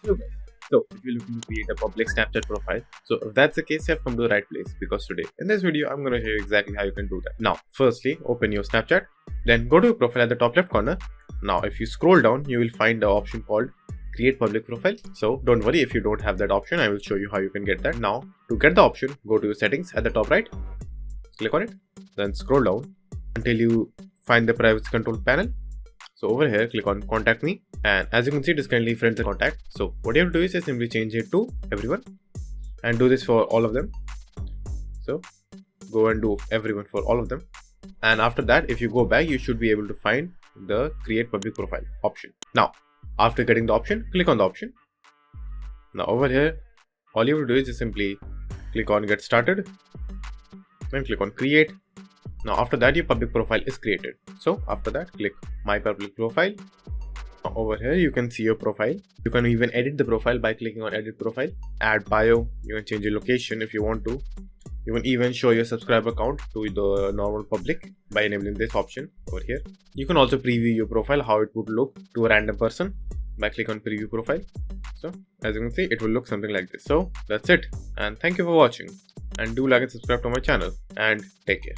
Hello guys. So if you're looking to create a public Snapchat profile, so if that's the case, you have come to the right place, because today in this video I'm going to show you exactly how you can do that. Now firstly, open your Snapchat, then go to your profile at the top left corner. Now if you scroll down, you will find the option called create public profile. So don't worry if you don't have that option, I will show you how you can get that. Now to get the option, go to your settings at the top right, click on it, then scroll down until you find the privacy control panel. So over here, click on contact me, and as you can see, it is currently friends and contact. So what you have to do is just simply change it to everyone and do this for all of them. So go and do everyone for all of them. And after that, if you go back, you should be able to find the create public profile option. Now, after getting the option, click on the option. Now over here, all you have to do is just simply click on get started, then click on create. Now after that, your public profile is created. So after that, click my public profile. Now over here you can see your profile. You can even edit the profile by clicking on edit profile, add bio. You can change your location if you want to. You can even show your subscriber count to the normal public by enabling this option over here. You can also preview your profile, how it would look to a random person by clicking on preview profile. So as you can see, it will look something like this. So that's it, and thank you for watching, and do like and subscribe to my channel, and take care.